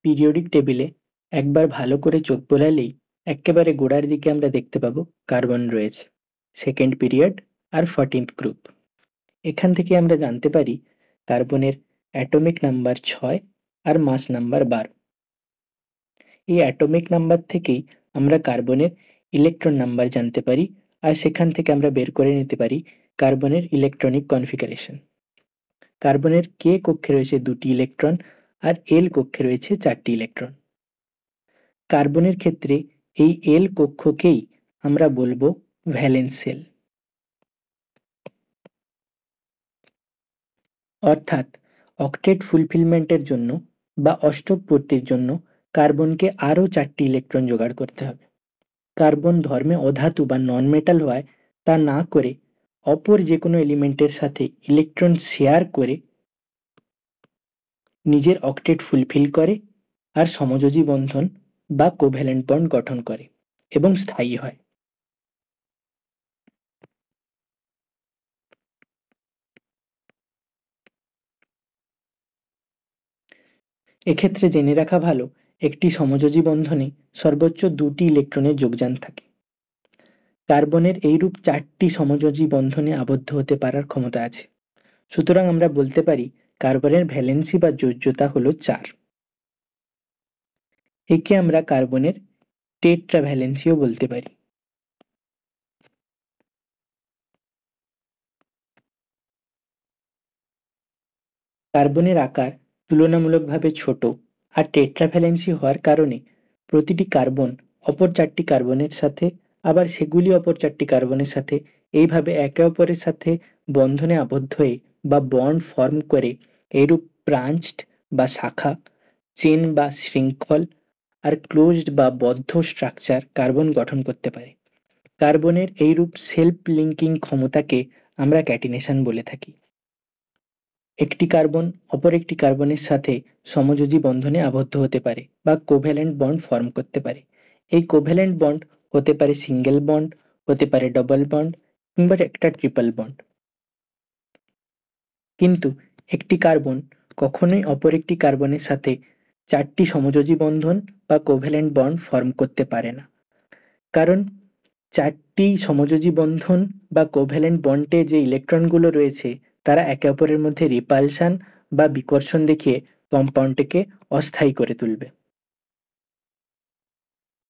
Periodic টেবিলে একবার ভালো করে চোখ বোলালেই একেবারে গোড়ার দিকে আমরা দেখতে পাবো কার্বন রয়েছে, সেকেন্ড পিরিয়ড আর 14th গ্রুপ। এখান থেকে আমরা জানতে পারি কার্বনের অ্যাটমিক নাম্বার 6 আর মাস নাম্বার 12। এই অ্যাটমিক নাম্বার থেকেই আমরা কার্বনের ইলেকট্রন নাম্বার জানতে পারি, আর সেখান থেকে আমরা বের করে নিতে পারি কার্বনের ইলেকট্রনিক কনফিগারেশন। কার্বনের কে কক্ষে রয়েছে 2টি ইলেকট্রন আর এল কক্ষে রয়েছে 4টি ইলেকট্রন। কার্বনের ক্ষেত্রে এই এল কক্ষকেই আমরা বলবো ভ্যালেন্স শেল। অর্থাৎ অক্টেট ফুলফিলমেন্টের জন্য বা অষ্টক পূর্তির জন্য কার্বনকে আরও 4টি ইলেকট্রন জোগাড় করতে হবে। কার্বন ধর্মে অধাতু বা নন মেটাল হওয়ায় তা না করে অপর যে কোনো এলিমেন্টের সাথে ইলেকট্রন শেয়ার করে নিজের অক্টেট ফুলফিল করে আর সমযোজী বন্ধন বা কোভ্যালেন্ট বন্ড গঠন করে এবং স্থায়ী হয়। এক্ষেত্রে জেনে রাখা ভালো, একটি সমযোজী বন্ধনে সর্বোচ্চ 2টি ইলেকট্রনের যোগদান থাকে। কার্বনের এইরূপ 4টি সমযোজী বন্ধনে আবদ্ধ হতে পারার ক্ষমতা আছে। সুতরাং আমরা বলতে পারি কার্বনের ভ্যালেন্সি বা যোজ্যতা হলো 4। একে আমরা কার্বনের টেট্রাভ্যালেন্সিও বলতে পারি। কার্বনের আকার তুলনামূলকভাবে ছোট আর টেট্রাভ্যালেন্সি হওয়ার কারণে প্রতিটি কার্বন অপর 4টি কার্বনের সাথে, আবার সেগুলি অপর 4টি কার্বনের সাথে এইভাবে একে অপরের সাথে বন্ধনে আবদ্ধ হয়ে বা বন্ড ফর্ম করে এইরূপ ব্রাঞ্চড বা শাখা, চেন বা শৃঙ্খল আর ক্লোজড বা বদ্ধ স্ট্রাকচার কার্বন গঠন করতে পারে। কার্বনের এইরূপ সেলফ লিঙ্কিং ক্ষমতাকে আমরা ক্যাটিনেশন বলে থাকি। একটি কার্বন অপর একটি কার্বনের সাথে সমযোজী বন্ধনে আবদ্ধ হতে পারে বা কোভ্যালেন্ট বন্ড ফর্ম করতে পারে। এই কোভ্যালেন্ট বন্ড হতে পারে সিঙ্গেল বন্ড, হতে পারে ডবল বন্ড কিংবা একটা ট্রিপল বন্ড। কিন্তু একটি কার্বন কখনোই অপর একটি কার্বনের সাথে 4টি সমযোজী বন্ধন বা কোভ্যালেন্ট বন্ড ফর্ম করতে পারে না, কারণ 4টি সমযোজী বন্ধন বা কোভ্যালেন্ট বন্ডে যে ইলেকট্রনগুলো রয়েছে তারা একে অপরের মধ্যে রিপালশন বা বিকর্ষণ দেখিয়ে কম্পাউন্ডটিকে অস্থায়ী করে তুলবে।